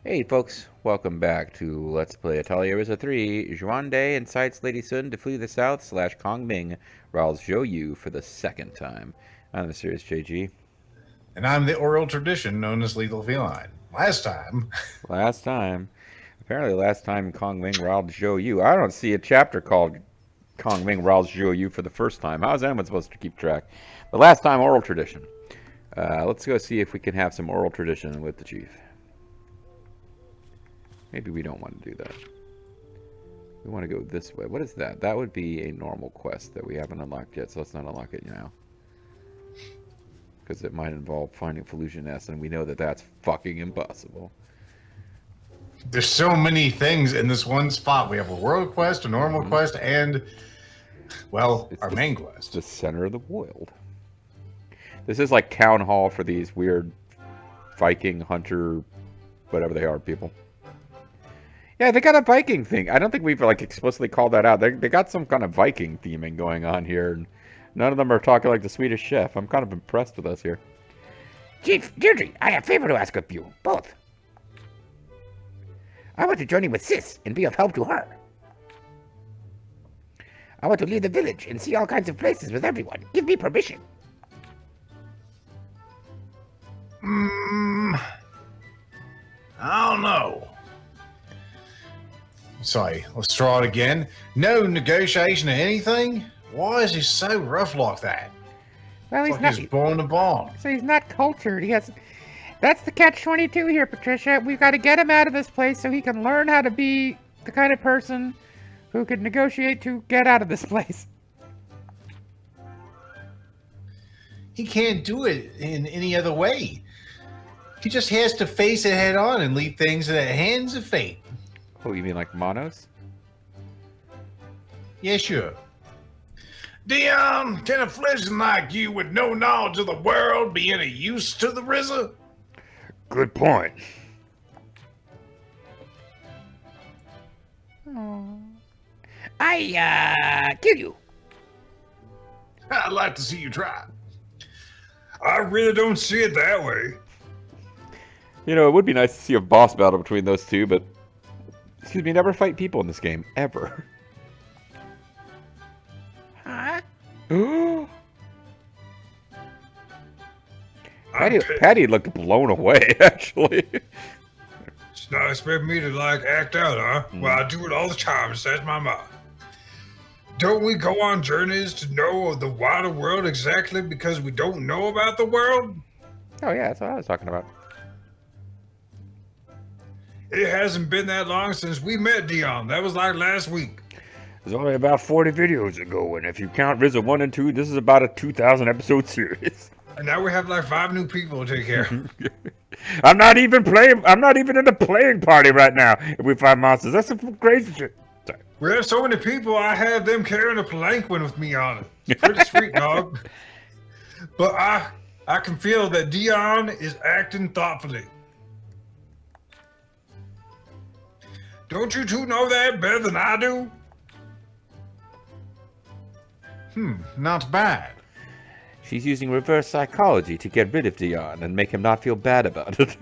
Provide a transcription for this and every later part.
Hey folks, welcome back to Let's Play Atelier Ryza 3. Zhuan Day incites Lady Sun to flee the south / Kong Ming riles Zhou Yu for the second time. I'm the serious JG. And I'm the oral tradition known as Lethal Feline. Last time, Last time Kong Ming riled Zhou Yu. I don't see a chapter called Kong Ming riles Zhou Yu for the first time. How is anyone supposed to keep track? But last time, oral tradition. Let's go see if we can have some oral tradition with the chief. Maybe we don't want to do that. We want to go this way. What is that? That would be a normal quest that we haven't unlocked yet, so let's not unlock it now. Because it might involve finding Felucian Nest, and we know that that's fucking impossible. there's so many things in this one spot. We have a world quest, a normal quest, and, well, It's our the, main it's quest. the center of the world. This is like town hall for these weird Viking hunter, whatever they are, people. Yeah, they got a Viking thing. I don't think we've like explicitly called that out. They got some kind of Viking theming going on here, and none of them are talking like the Swedish chef. I'm kind of impressed with us here. Chief Deirdre, I have a favor to ask of you, both. I want to journey with Sis and be of help to her. I want to leave the village and see all kinds of places with everyone. Give me permission. I don't know. Sorry, let's try it again. No negotiation or anything? Why is he so rough like that? Well, It's like he's born to bond. so he's not cultured. That's the catch-22 here, Patricia. We've got to get him out of this place so he can learn how to be the kind of person who can negotiate to get out of this place. He can't do it in any other way. He just has to face it head on and leave things in the hands of fate. Oh, you mean like Monos? Yeah, sure. Dion, can a fledgling like you with no knowledge of the world be any use to the Ryza? Good point. Kill you. I'd like to see you try. I really don't see it that way. You know, it would be nice to see a boss battle between those two, but excuse me, never fight people in this game ever. Huh? Patty looked blown away, actually. It's not expect me to like act out, huh? Well, I do it all the time. It that's my mom. Don't we go on journeys to know the wider world exactly because we don't know about the world? Oh yeah, that's what I was talking about. It hasn't been that long since we met Dion. That was like last week. It was only about 40 videos ago, and if you count Ryza 1 and 2, this is about a 2,000 episode series. And now we have like 5 new people to take care of. I'm not even in the playing party right now if we find monsters. That's some crazy shit. Sorry. We have so many people, I have them carrying a palanquin with me on it. It's pretty sweet, dog. But I can feel that Dion is acting thoughtfully. Don't you two know that better than I do? Not bad. She's using reverse psychology to get rid of Dion and make him not feel bad about it.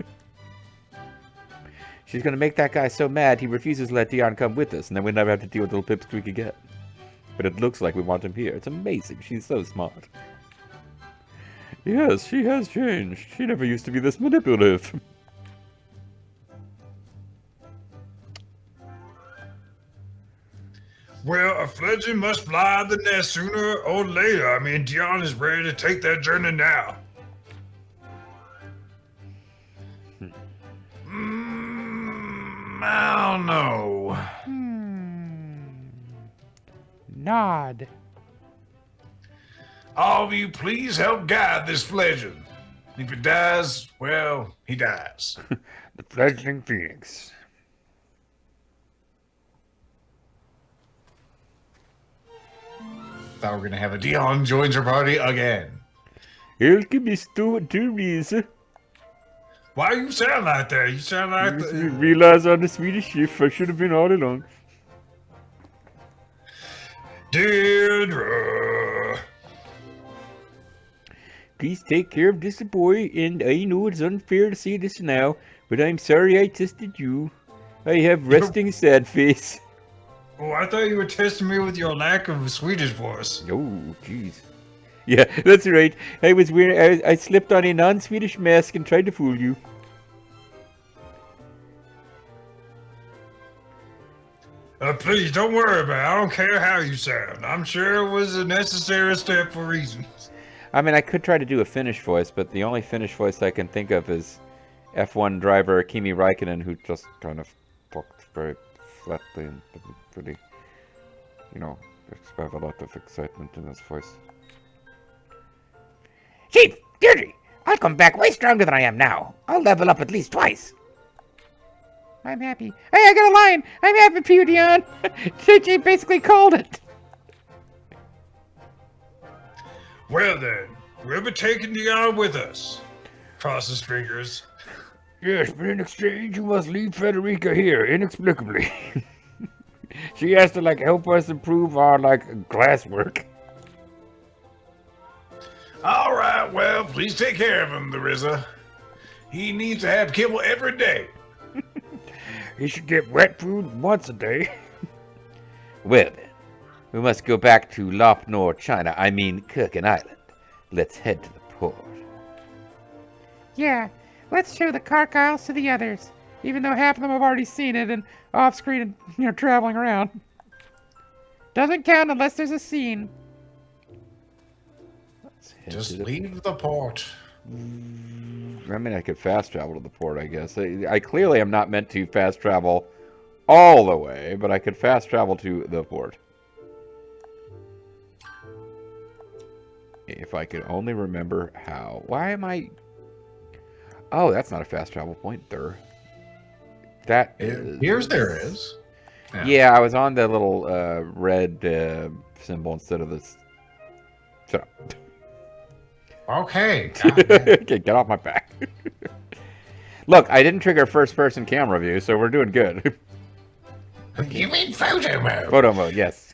She's gonna make that guy so mad he refuses to let Dion come with us, and then we never have to deal with little pipsqueak again. But it looks like we want him here. It's amazing. She's so smart. Yes, she has changed. She never used to be this manipulative. Well, a fledgling must fly the nest sooner or later. I mean, Dion is ready to take that journey now. I don't know. Nod. All of you, please help guide this fledgling. If he dies, well, he dies. The fledgling phoenix. Thought we were gonna have a Dion joins our party again. He'll give me stupid duties. Why you sound like that? You sound like Realize I'm the Swedish chef. I should have been all along. Deirdre. Please take care of this boy, and I know it's unfair to say this now, but I'm sorry I tested you. I have resting sad face. Oh, I thought you were testing me with your lack of Swedish voice. Oh, jeez. Yeah, that's right. I was wearing. I slipped on a non-Swedish mask and tried to fool you. Please don't worry about it. I don't care how you sound. I'm sure it was a necessary step for reasons. I mean, I could try to do a Finnish voice, but the only Finnish voice I can think of is F1 driver Kimi Räikkönen, who just kind of talked very flatly and pretty, you know, have a lot of excitement in his voice. Chief, Deirdre, I'll come back way stronger than I am now. I'll level up at least twice. I'm happy. Hey, I got a line. I'm happy for you, Dion. Chief basically called it. Well then, we'll be taking Dion with us. Cross his fingers. Yes, but in exchange, you must leave Frederica here, inexplicably. She has to, help us improve our, glasswork. All right, well, please take care of him, the Ryza. He needs to have kibble every day. He should get wet food once a day. Well then, we must go back to Lop Nor, China. I mean, Kirkin Island. Let's head to the port. Yeah, let's show the Carkyles to the others, even though half of them have already seen it and off-screen and, traveling around. Doesn't count unless there's a scene. Just leave the port. I mean, I could fast travel to the port, I guess. I clearly am not meant to fast travel all the way, but I could fast travel to the port. If I could only remember how. Why am I... Oh, that's not a fast travel point there. That is... Here's there is. Yeah, I was on the little red symbol instead of this. Shut up. Okay. Okay, get off my back. Look, I didn't trigger first-person camera view, so we're doing good. You mean photo mode? Photo mode, yes.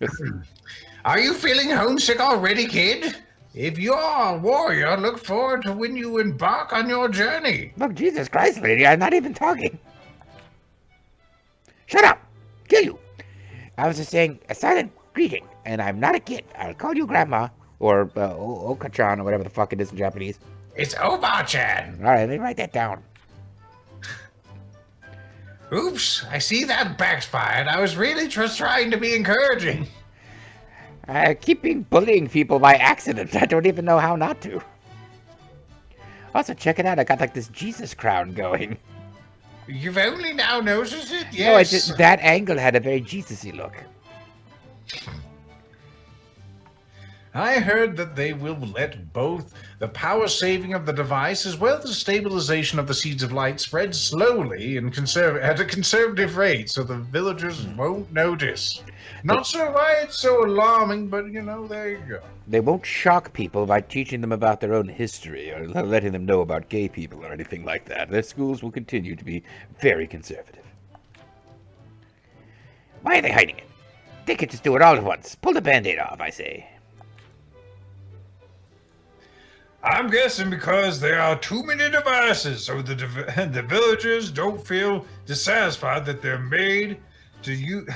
Are you feeling homesick already, kid? If you're a warrior, look forward to when you embark on your journey. Look, Jesus Christ, lady, I'm not even talking. Shut up! Kill you! I was just saying a silent greeting, and I'm not a kid. I'll call you Grandma, or Oka-chan, or whatever the fuck it is in Japanese. It's Oba-chan. All right, let me write that down. Oops, I see that backfired. I was really just trying to be encouraging. I keep bullying people by accident. I don't even know how not to. Also, check it out. I got this Jesus crown going. You've only now noticed it? Yes. No, I just, that angle had a very Jesus-y look. I heard that they will let both the power saving of the device as well as the stabilization of the seeds of light spread slowly and at a conservative rate so the villagers won't notice. Not sure why it's so alarming, but there you go. They won't shock people by teaching them about their own history or letting them know about gay people or anything like that. Their schools will continue to be very conservative. Why are they hiding it? They could just do it all at once. Pull the Band-Aid off, I say. I'm guessing because there are too many devices, so the villagers don't feel dissatisfied that they're made to use.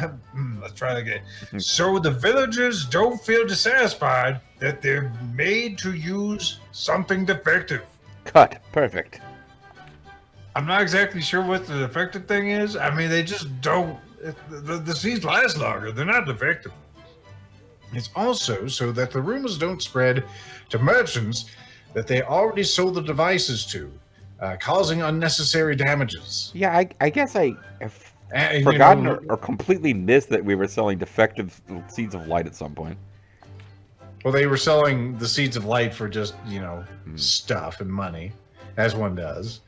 Let's try that again. So the villagers don't feel dissatisfied that they're made to use something defective. Cut. Perfect. I'm not exactly sure what the defective thing is. I mean, they just don't. The seeds last longer. They're not defective. It's also so that the rumors don't spread to merchants that they already sold the devices to, causing unnecessary damages. Yeah, I guess I have forgotten or completely missed that we were selling defective seeds of light at some point. Well, they were selling the seeds of light for just, stuff and money, as one does.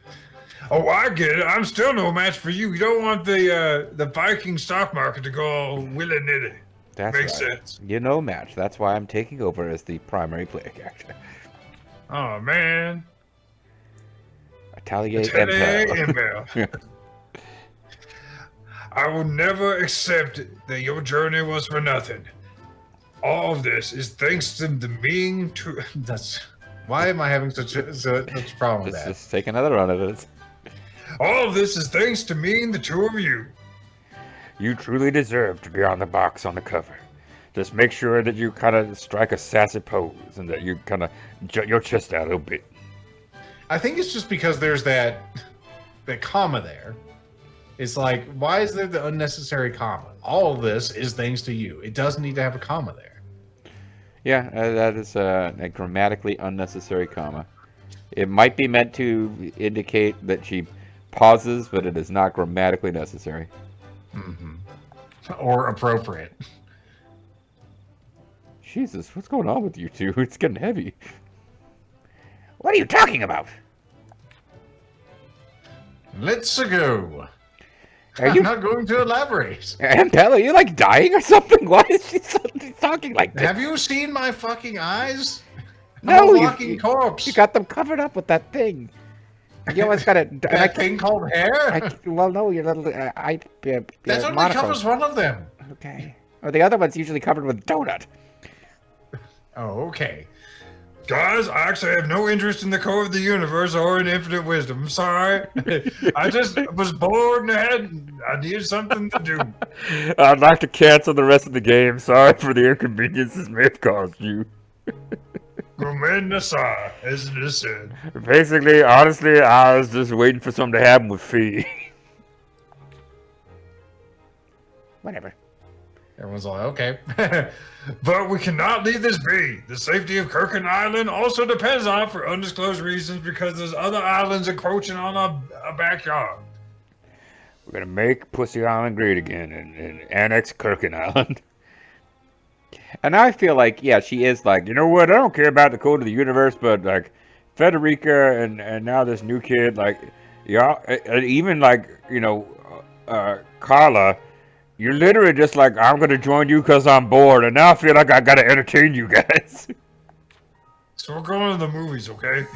Oh, I get it. I'm still no match for you. You don't want the Viking stock market to go all willy-nilly. That makes sense. You're no match. That's why I'm taking over as the primary player character. Oh, man. Atelier Empel. I will never accept that your journey was for nothing. All of this is thanks to the being to... Why am I having such a problem with that? Just take another run at it. All of this is thanks to me and the two of you. You truly deserve to be on the box on the cover. Just make sure that you kind of strike a sassy pose and that you kind of jut your chest out a little bit. I think it's just because there's that comma there. It's like, why is there the unnecessary comma? All of this is thanks to you. It doesn't need to have a comma there. Yeah, that is a grammatically unnecessary comma. It might be meant to indicate that she pauses, but it is not grammatically necessary. Mm-hmm. Or appropriate. Jesus, what's going on with you two? It's getting heavy. What are you talking about? Let's go. Are I'm you not going to elaborate. Empel, are you like dying or something? Why is she suddenly talking like this? Have you seen my fucking eyes? No, I'm a walking corpse. You got them covered up with that thing. You always got it. that thing called hair? Well, no, your little that only monocle. covers one of them. Okay. Or the other one's usually covered with donut. Oh, okay. Guys, I actually have no interest in the core of the universe or in infinite wisdom. I'm sorry. I just was bored and I needed something to do. I'd like to cancel the rest of the game. Sorry for the inconvenience this may have caused you. Gomenasai, as it is said. Basically, honestly, I was just waiting for something to happen with Fee. Whatever. Everyone's like, okay. But we cannot leave this be. The safety of Kirkin Island also depends on it for undisclosed reasons because there's other islands encroaching on our backyard. We're gonna make Pussy Island great again and annex Kirkin Island. And I feel like, yeah, she is like, You know what? I don't care about the code of the universe, but like Federica and now this new kid, like, yeah, even like, Carla, you're literally just like, I'm gonna join you because I'm bored, and now I feel like I gotta entertain you guys. So we're going to the movies, okay?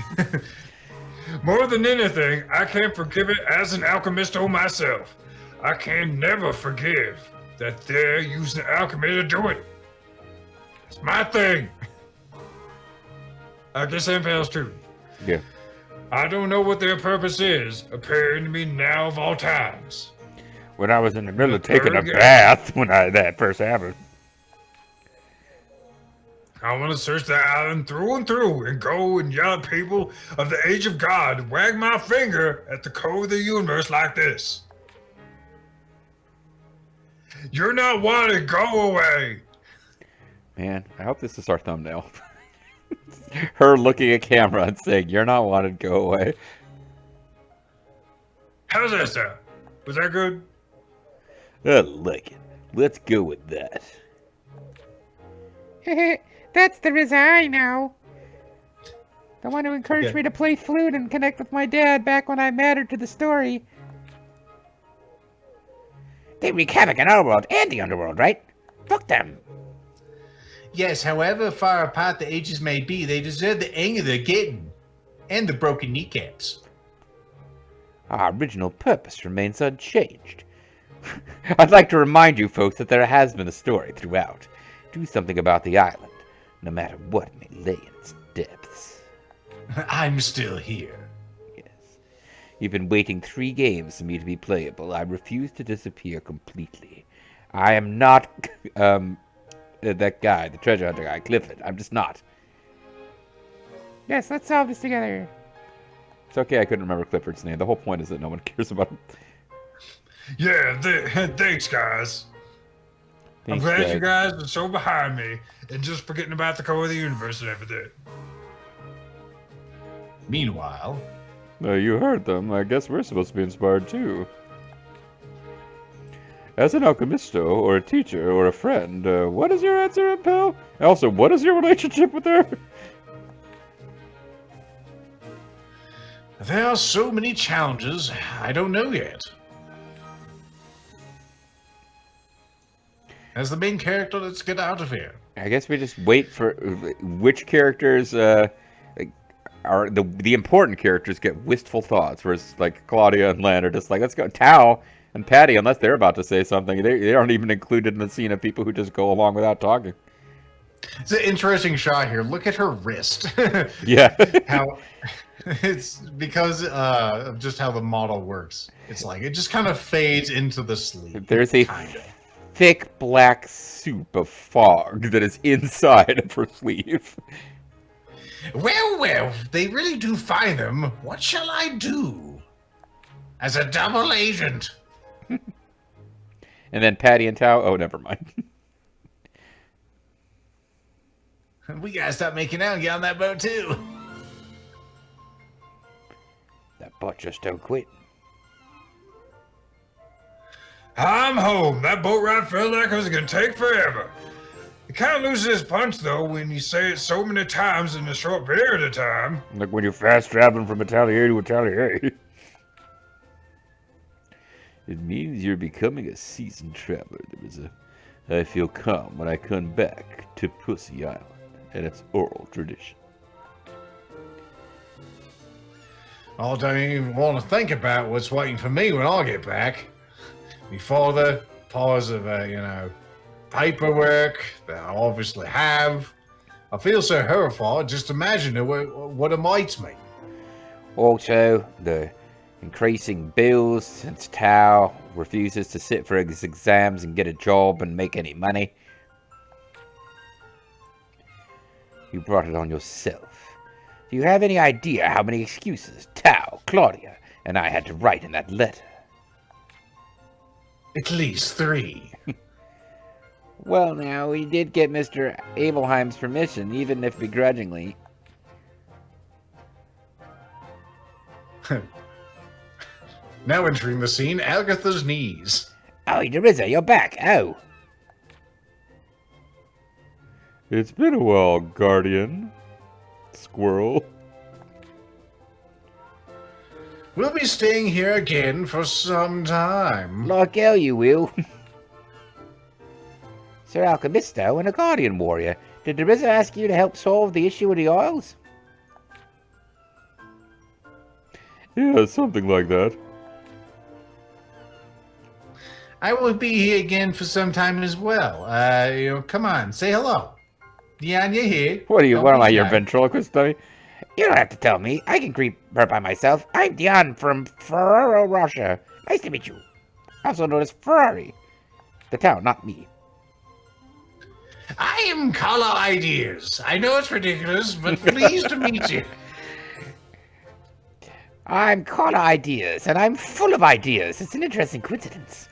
More than anything, I can't forgive it as an alchemisto myself. I can never forgive that they're using alchemy to do it. It's my thing. I guess Empel's too. yeah. I don't know what their purpose is, appearing to me now of all times. When I was in the middle of taking a bath when that first happened. I want to search the island through and through and go and yell at people of the age of God, wag my finger at the code of the universe like this. You're not wanted, go away. Man, I hope this is our thumbnail. Her looking at camera and saying, "You're not wanted, go away." How's that sound? Was that good? I like it. Let's go with that. That's the Ryza I know. The one who encouraged me to play flute and connect with my dad back when I mattered to the story. They wreak havoc in our world and the underworld, right? Fuck them. Yes, however far apart the ages may be, they deserve the anger they're getting. And the broken kneecaps. Our original purpose remains unchanged. I'd like to remind you folks that there has been a story throughout. Do something about the island, no matter what may lay in its depths. I'm still here. Yes. You've been waiting 3 games for me to be playable. I refuse to disappear completely. I am not, that guy, the treasure hunter guy, Clifford. I'm just not. Yes, let's solve this together. It's okay, I couldn't remember Clifford's name. The whole point is that no one cares about him. Yeah, thanks, guys. I'm glad you guys are so behind me and just forgetting about the core of the universe and everything. Meanwhile... You heard them. I guess we're supposed to be inspired too. As an alchemisto, or a teacher, or a friend, what is your answer, Empel? Also, what is your relationship with her? There are so many challenges, I don't know yet. As the main character, let's get out of here. I guess we just wait for which characters are the important characters get wistful thoughts, whereas like Claudia and Lan are just like, let's go. Tao and Patty, unless they're about to say something, they aren't even included in the scene of people who just go along without talking. It's an interesting shot here. Look at her wrist. Yeah. How it's because of just how the model works. It's like it just kind of fades into the sleeve. There's a Kinda. thick black soup of fog that is inside of her sleeve. Well, if they really do find them, what shall I do? As a double agent. And then Patty and Tao. Oh, never mind. We gotta stop making out and get on that boat too. That boat just don't quit. I'm home. That boat ride felt like it was gonna take forever. It kind of loses its punch though when you say it so many times in a short period of time. Like when you're fast traveling from Atelier to Atelier. It means you're becoming a seasoned traveler. I feel calm when I come back to Pussy Island and its oral tradition. I don't even want to think about what's waiting for me when I get back. Before the pause of, paperwork that I obviously have. I feel so horrified just imagining what awaits me. Also, the increasing bills since Tao refuses to sit for his exams and get a job and make any money. You brought it on yourself. Do you have any idea how many excuses Tao, Claudia, and I had to write in that letter? At least 3. Well, now, we did get Mr. Abelheim's permission, even if begrudgingly. Now entering the scene, Agatha's knees. Oh, Ryza, you're back. Oh. It's been a while, Guardian. Squirrel. We'll be staying here again for some time. Like hell you will. Sir Alchemisto and a Guardian warrior. Did Ryza ask you to help solve the issue of the Isles? Yeah, something like that. I will be here again for some time as well. Come on, say hello. Dion, you here? What Don't am be I, your shy. ventriloquist dummy? You don't have to tell me. I can creep her by myself. I'm Dion from Ferraro, Russia. Nice to meet you. Also known as Ferrari. The town, not me. I am Color Ideas. I know it's ridiculous, but pleased to meet you. I'm Connor Ideas, and I'm full of ideas. It's an interesting coincidence.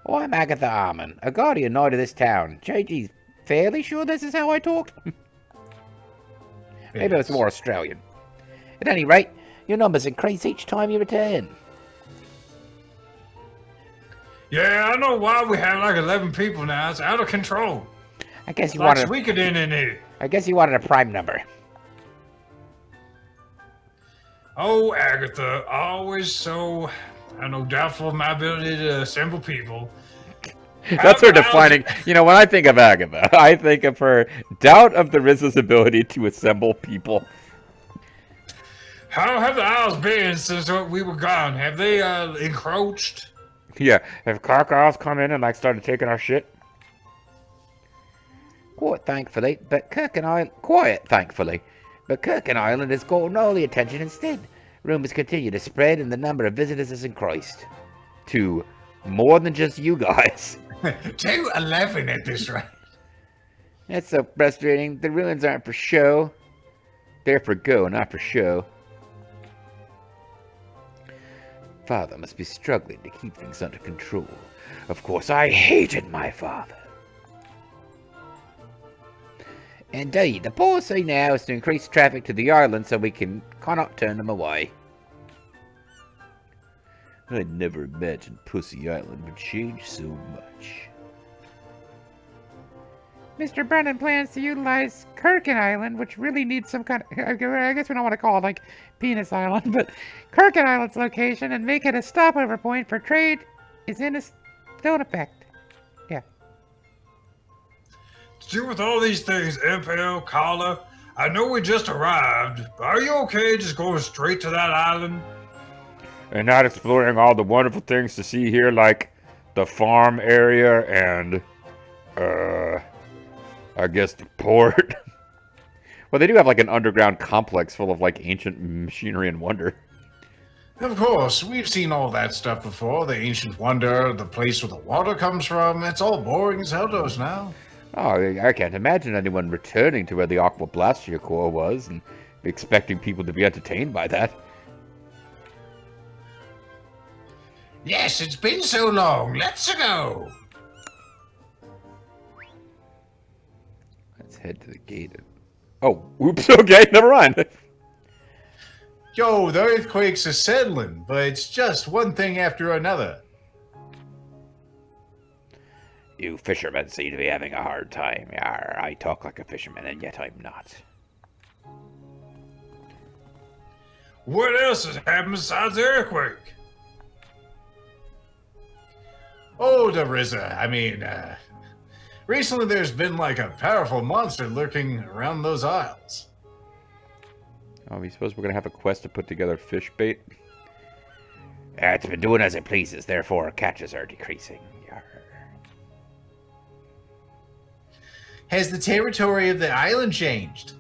Oh, I'm Agatha Armin, a guardian knight of this town. JG's fairly sure this is how I talked. Maybe it's more Australian. At any rate, your numbers increase each time you return. Yeah, I know why we have like 11 people now. It's out of control. I guess you Like wanted. Suikoden in here. I guess you wanted a prime number. Oh, Agatha, always so, doubtful of my ability to assemble people. That's her defining. You know, when I think of Agatha, I think of her doubt of the Ryza's ability to assemble people. How have the Isles been since we were gone? Have they encroached? Yeah, have crocodiles come in and like started taking our shit? Quiet, thankfully, but Kirk and Island has gotten all the attention instead. Rumors continue to spread, and the number of visitors has increased to more than just you guys. 211 at this rate. That's so frustrating. The ruins aren't for show. They're for go, not for show. Father must be struggling to keep things under control. Of course, I hated my father. Indeed, the policy now is to increase traffic to the island so we cannot turn them away. I'd never imagined Pussy Island would change so much. Mr. Brennan plans to utilize Kirkin Island, which really needs some kind of, I guess we don't want to call it like Penis Island, but Kirkin Island's location and make it a stopover point for trade is still in effect. Yeah. To do with all these things, Empel, Kala, I know we just arrived, but are you okay just going straight to that island? And not exploring all the wonderful things to see here, like the farm area and I guess the port. Well, they do have like an underground complex full of like ancient machinery and wonder. Of course, we've seen all that stuff before. The ancient wonder, the place where the water comes from. It's all boring as hell to us now. Oh, I can't imagine anyone returning to where the Aqua Blastia core was and expecting people to be entertained by that. Yes, it's been so long. Let's go. Let's head to the gate. Oh, oops, okay, never mind. Yo, the earthquakes are settling, but it's just one thing after another. You fishermen seem to be having a hard time. Yarr, I talk like a fisherman, and yet I'm not. What else has happened besides the earthquake? Oh, the Ryza. I mean, recently there's been like a powerful monster lurking around those isles. Oh, we suppose we're gonna have a quest to put together fish bait? It's been doing as it pleases, therefore catches are decreasing. Yarr. Has the territory of the island changed?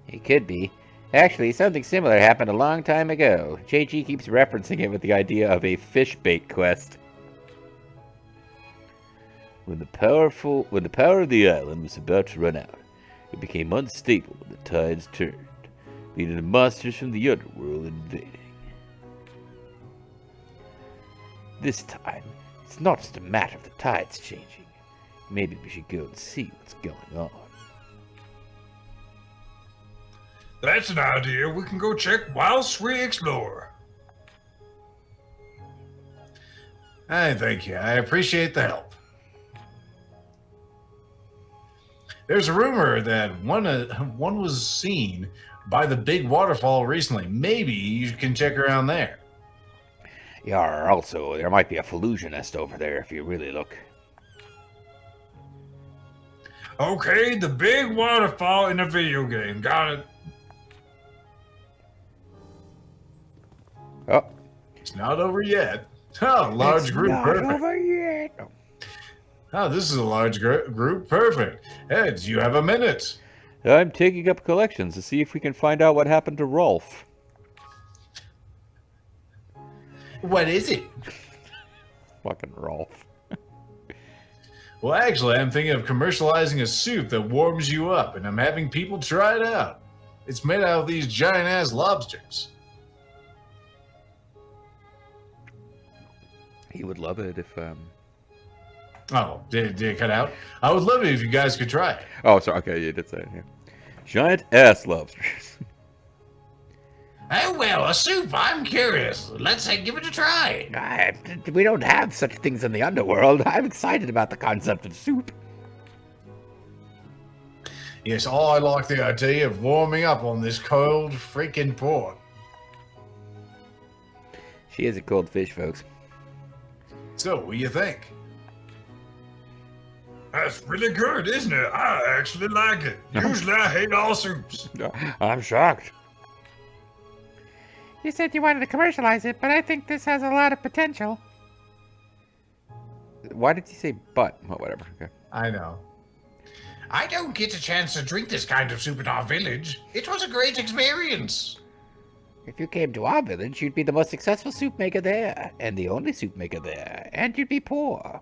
It could be. Actually, something similar happened a long time ago. JG keeps referencing it with the idea of a fish bait quest. When the power of the island was about to run out, it became unstable when the tides turned, leading to monsters from the underworld invading. This time, it's not just a matter of the tides changing. Maybe we should go and see what's going on. That's an idea. We can go check whilst we explore. Thank you. I appreciate the help. There's a rumor that one was seen by the big waterfall recently. Maybe you can check around there. Yeah, also, there might be a Felusionist over there if you really look. Okay, the big waterfall in a video game. Got it. Oh, It's not over yet. Oh, large group. Perfect. over yet. Oh, this is a large group. Perfect. Hey, do you have a minute? I'm taking up collections to see if we can find out what happened to Rolf. What is it? Fucking Rolf. Well, actually, I'm thinking of commercializing a soup that warms you up, and I'm having people try it out. It's made out of these giant-ass lobsters. He would love it if, Oh, did it cut out? I would love it if you guys could try it. Oh, sorry. Okay, you did say it. Yeah. Giant ass lobsters. Oh, well, a soup. I'm curious. Let's give it a try. We don't have such things in the underworld. I'm excited about the concept of soup. Yes, I like the idea of warming up on this cold freaking port. She is a cold fish, folks. So, what do you think? That's really good, isn't it? I actually like it. Usually I hate all soups. I'm shocked. You said you wanted to commercialize it, but I think this has a lot of potential. Why did you say but? Well, whatever. Okay. I know. I don't get a chance to drink this kind of soup in our village. It was a great experience. If you came to our village, you'd be the most successful soup maker there, and the only soup maker there, and you'd be poor.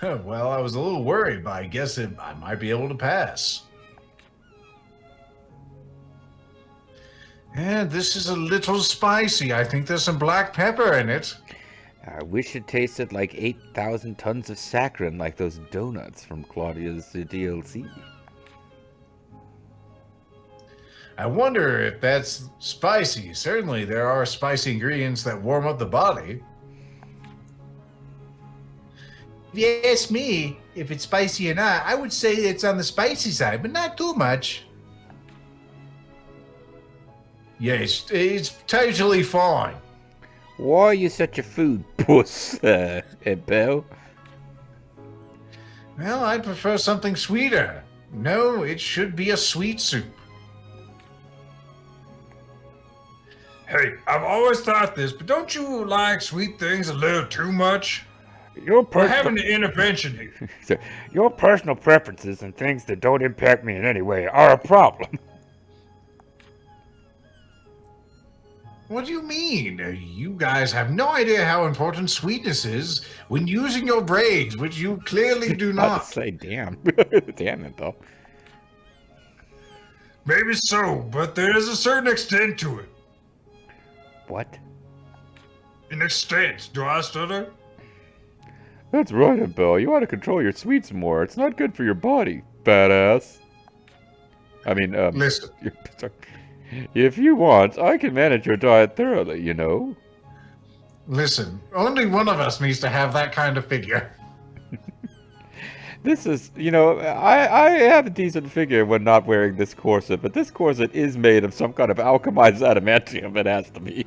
Well, I was a little worried, but I guess I might be able to pass. And this is a little spicy. I think there's some black pepper in it. I wish it tasted like 8,000 tons of saccharin like those donuts from Claudia's DLC. I wonder if that's spicy. Certainly, there are spicy ingredients that warm up the body. If you ask me if it's spicy or not, I would say it's on the spicy side, but not too much. Yes, it's totally fine. Why are you such a food puss, Empel? Well, I'd prefer something sweeter. No, it should be a sweet soup. Hey, I've always thought this, but don't you like sweet things a little too much? Your We're having an intervention here. So, your personal preferences and things that don't impact me in any way are a problem. What do you mean? You guys have no idea how important sweetness is when using your braids, which you clearly do About not. to say, damn. Damn it, though. Maybe so, but there's a certain extent to it. What? An extent. Do I stutter? That's right, Empel. You ought to control your sweets more. It's not good for your body, badass. I mean, Listen, sorry. If you want, I can manage your diet thoroughly, you know. listen. Only one of us needs to have that kind of figure. This is, you know, I have a decent figure when not wearing this corset, but this corset is made of some kind of alchemized adamantium, it has to be.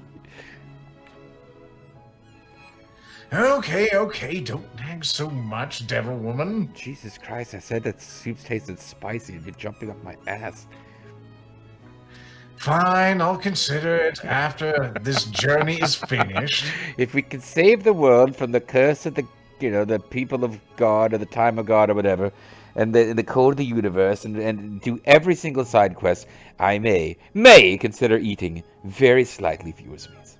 Okay, don't nag so much, devil woman. Jesus Christ, I said that soup tasted spicy and you're jumping up my ass. Fine, I'll consider it after this journey is finished. If we can save the world from the curse of the, you know, the people of God or the time of God or whatever, and the code of the universe, and do every single side quest, I may consider eating very slightly fewer sweets.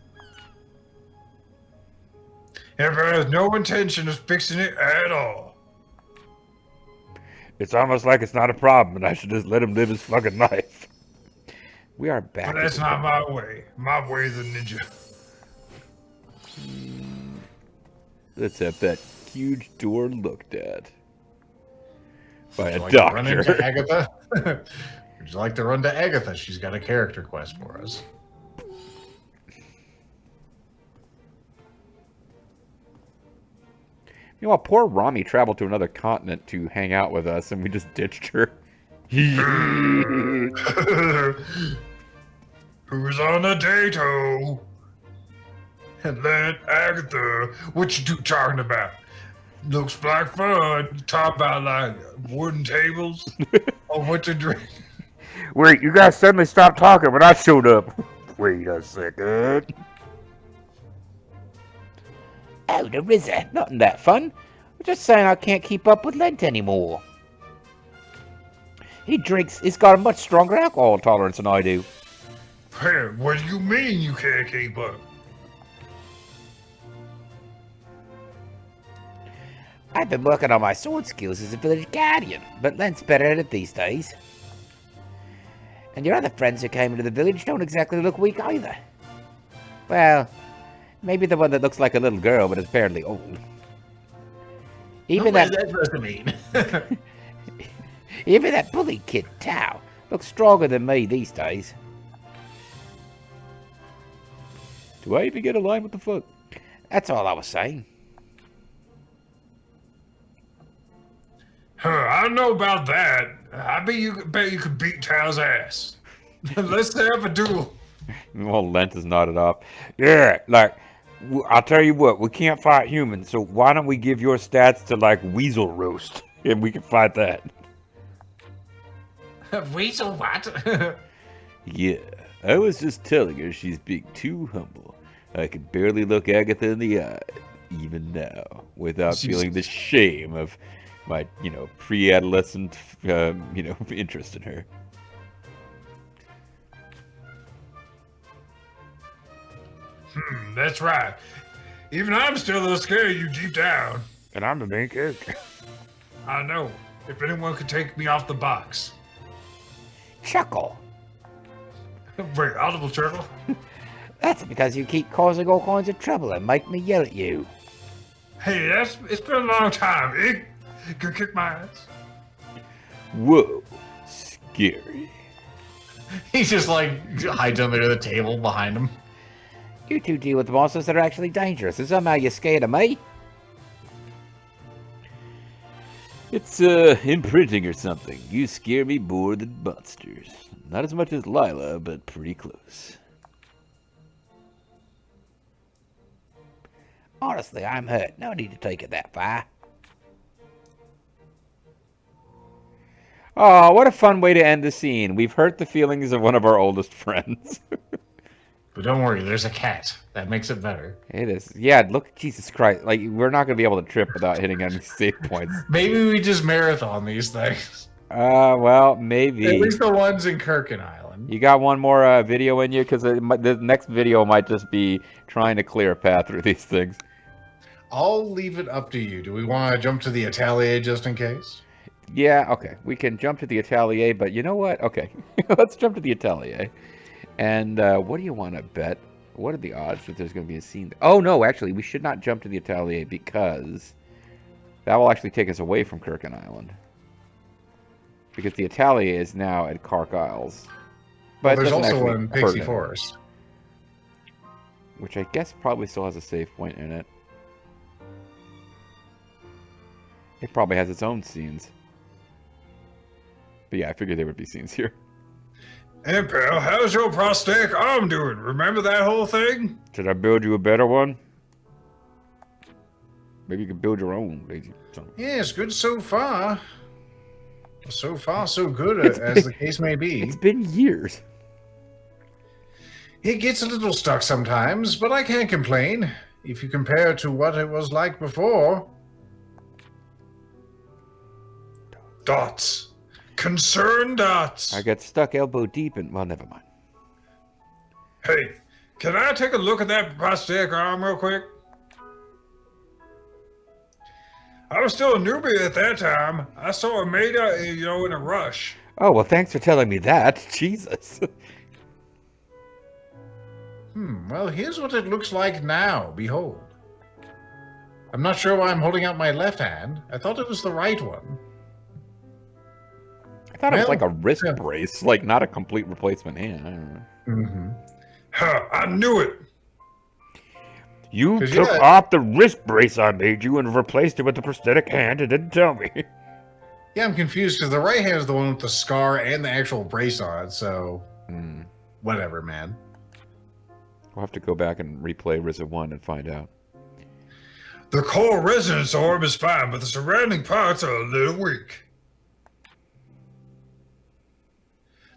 Emperor has no intention of fixing it at all. It's almost like it's not a problem, and I should just let him live his fucking life. We are back. But that's not my way. My way is a ninja. Let's have that huge door looked at by a Would you like to run doctor. into Agatha? Would you like to run to Agatha? She's got a character quest for us. You know, poor Rami traveled to another continent to hang out with us, and we just ditched her. Who's on a date-o? And let Agatha, what you two talking about? Looks like fun. Talk about like wooden tables or what to drink. Wait, you guys suddenly stopped talking when I showed up. Wait a second. Oh, the Ryza, nothing that fun. I'm just saying I can't keep up with Lent anymore. He's got a much stronger alcohol tolerance than I do. Hey, what do you mean you can't keep up? I've been working on my sword skills as a village guardian, but Lent's better at it these days. And your other friends who came into the village don't exactly look weak either. Well, maybe the one that looks like a little girl but is apparently old. Even What that, is that supposed to mean? even that bully kid Tao looks stronger than me these days. Do I even get a line? What the fuck? That's all I was saying. I don't know about that. I bet you could beat Tao's ass. Let's have a duel. Well, Lent is nodded off. Yeah, like, I'll tell you what, we can't fight humans, so why don't we give your stats to, like, Weasel Roast, and we can fight that. Weasel what? Yeah, I was just telling her she's being too humble. I can barely look Agatha in the eye, even now, without feeling the shame of my, you know, pre-adolescent, you know, interest in her. That's right. Even I'm still a little scared of you deep down. And I'm the main character. I know. If anyone could take me off the box. Chuckle. Wait, audible chuckle? That's because you keep causing all kinds of trouble and make me yell at you. Hey, it's been a long time. It could kick my ass. Whoa, scary. He just like hides under the table behind him. You two deal with monsters that are actually dangerous, and somehow you're scared of me? It's, imprinting or something. You scare me more than monsters. Not as much as Lila, but pretty close. Honestly, I'm hurt. No need to take it that far. Oh, what a fun way to end the scene. We've hurt the feelings of one of our oldest friends. But don't worry, there's a cat. That makes it better. It is. Yeah, look, Jesus Christ. Like, we're not going to be able to trip without hitting any save points. Maybe we just marathon these things. Well, maybe. At least the ones in Kirkin Island. You got one more video in you? Because the next video might just be trying to clear a path through these things. I'll leave it up to you. Do we want to jump to the Atelier just in case? Yeah, okay. We can jump to the Atelier, but you know what? Okay. Let's jump to the Atelier. And what do you want to bet? What are the odds that there's going to be a scene? Oh, no, actually, we should not jump to the Atelier because that will actually take us away from Kirkin Island. Because the Atelier is now at Kark Isles. But well, there's also actually one in Pixie hurt Forest. which I guess probably still has a save point in it. It probably has its own scenes. But yeah, I figured there would be scenes here. Empel, how's your prosthetic arm doing? Remember that whole thing? Should I build you a better one? Maybe you could build your own, lazy son. Yeah, it's good so far. So far, so good, as the case may be. It's been years. It gets a little stuck sometimes, but I can't complain. If you compare to what it was like before. Dots. Concerned dots. I got stuck elbow deep in... Well, never mind. Hey, can I take a look at that prosthetic arm real quick? I was still a newbie at that time. I saw it made, in a rush. Oh, well, thanks for telling me that. Jesus. Well, here's what it looks like now. Behold. I'm not sure why I'm holding out my left hand. I thought it was the right one. I thought it was Well, like a wrist brace, like not a complete replacement hand. I don't know. Mm-hmm. Huh, I knew it. You 'Cause, took yeah. off the wrist brace I made you and replaced it with the prosthetic hand and didn't tell me. Yeah, I'm confused because the right hand is the one with the scar and the actual brace on it, so whatever, man. We'll have to go back and replay Ryza 1 and find out. The core resonance orb is fine, but the surrounding parts are a little weak.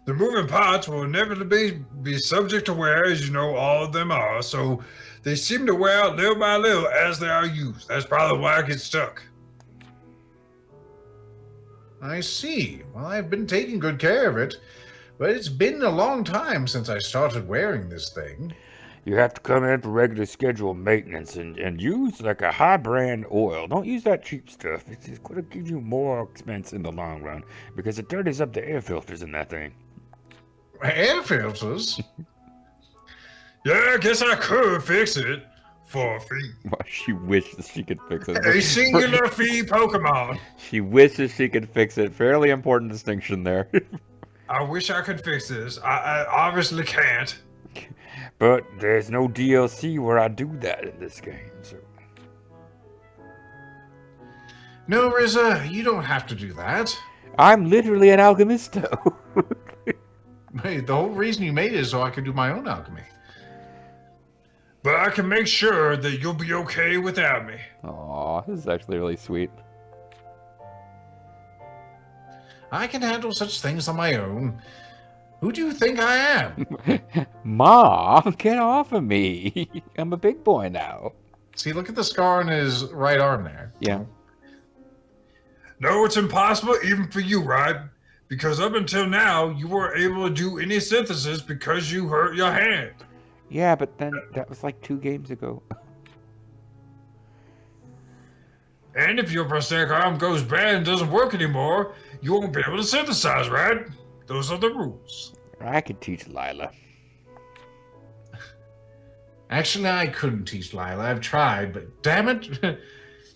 The moving parts will inevitably be subject to wear, as you know all of them are, so they seem to wear out little by little as they are used. That's probably why I get stuck. I see. Well, I've been taking good care of it, but it's been a long time since I started wearing this thing. You have to come in for regular scheduled maintenance and use like a high brand oil. Don't use that cheap stuff. It's going to give you more expense in the long run because it dirties up the air filters in that thing. Air filters? Yeah, I guess I could fix it for a fee. Well, she wishes she could fix it. A singular fee Pokemon. She wishes she could fix it. Fairly important distinction there. I wish I could fix this. I obviously can't. But there's no DLC where I do that in this game, so... No, Ryza, you don't have to do that. I'm literally an alchemisto. Hey, the whole reason you made it is so I could do my own alchemy. But I can make sure that you'll be okay without me. Aw, this is actually really sweet. I can handle such things on my own. Who do you think I am? Ma, get off of me. I'm a big boy now. See, look at the scar on his right arm there. Yeah. No, it's impossible even for you, right? Because up until now, you weren't able to do any synthesis because you hurt your hand. Yeah, but then that was like 2 games ago. And if your prosthetic arm goes bad and doesn't work anymore, you won't be able to synthesize, right? Those are the rules. I could teach Lila. Actually, I couldn't teach Lila. I've tried, but damn it.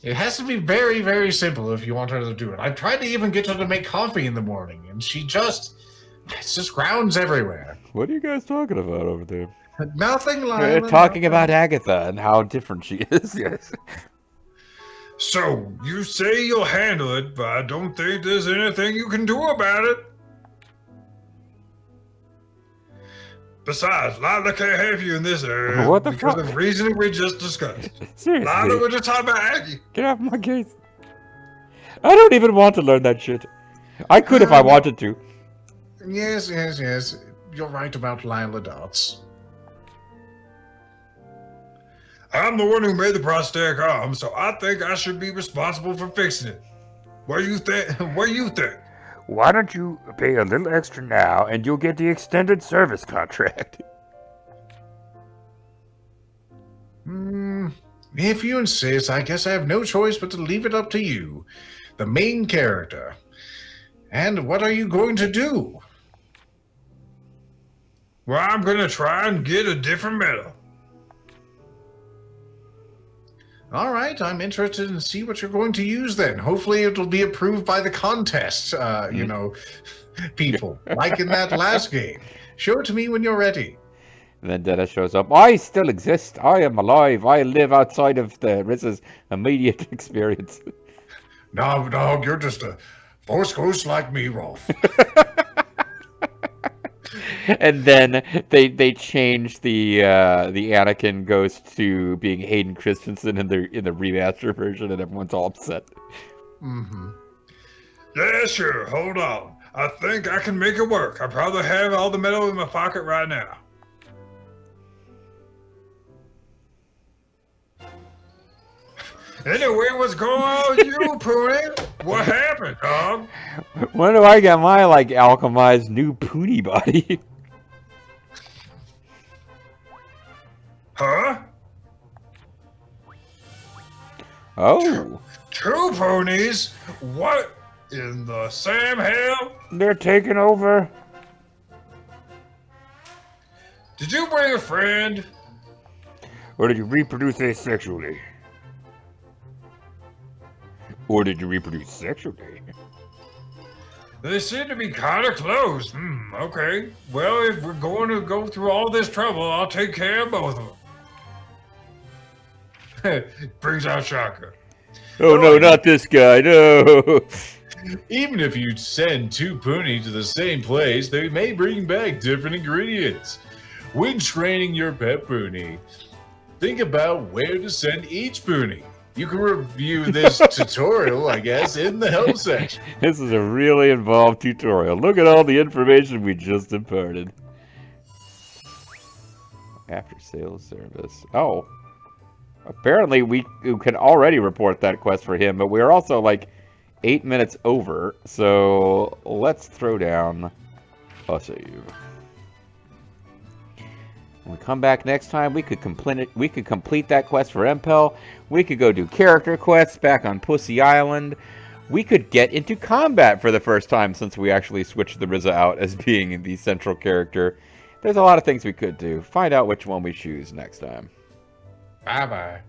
It has to be very, very simple if you want her to do it. I've tried to even get her to make coffee in the morning, and it's just grounds everywhere. What are you guys talking about over there? Nothing, Lila. We're talking about Agatha and how different she is. Yes. So, you say you'll handle it, but I don't think there's anything you can do about it. Besides, Lila can't have you in this area What the because fuck? of the reason we just discussed. Seriously. Lila, we're just talking about Aggie. Get off my case. I don't even want to learn that shit. I could if I wanted to. Yes. You're right about Lila Dots. I'm the one who made the prosthetic arm, so I think I should be responsible for fixing it. What do you think? What do you think? Why don't you pay a little extra now and you'll get the extended service contract? If you insist, I guess I have no choice but to leave it up to you, the main character. And what are you going to do? Well, I'm gonna try and get a different medal. All right, I'm interested in see what you're going to use then. Hopefully it'll be approved by the contest, people, like in that last game. Show it to me when you're ready. And then Dennis shows up. I still exist. I am alive. I live outside of the Riz's immediate experience. No, dog, you're just a force ghost like me, Rolf. And then they change the Anakin ghost to being Hayden Christensen in the remaster version, and everyone's all upset. Mm-hmm. Yeah, sure. Hold on. I think I can make it work. I probably have all the metal in my pocket right now. Anyway, what's going on with you, Pony? What happened, dog? When do I get my alchemized new Poonie body? Huh? Oh, Two ponies? What in the Sam hell? They're taking over. Did you bring a friend? Or did you reproduce asexually? Or did you reproduce sexually? They seem to be kind of close. Okay. Well, if we're going to go through all this trouble, I'll take care of both of them. Brings out Shaka. oh no, not this guy. No. Even if you send two pony to the same place, they may bring back different ingredients. When training your pet pony, think about where to send each pony. You can review this tutorial, I guess, in the help section. This is a really involved tutorial. Look at all the information we just imparted. After sales service. Oh. Apparently we can already report that quest for him, but we're also 8 minutes over. So let's throw down a save. When we come back next time, we could complete that quest for Empel. We could go do character quests back on Pussy Island. We could get into combat for the first time since we actually switched the Ryza out as being the central character. There's a lot of things we could do. Find out which one we choose next time. Bye-bye.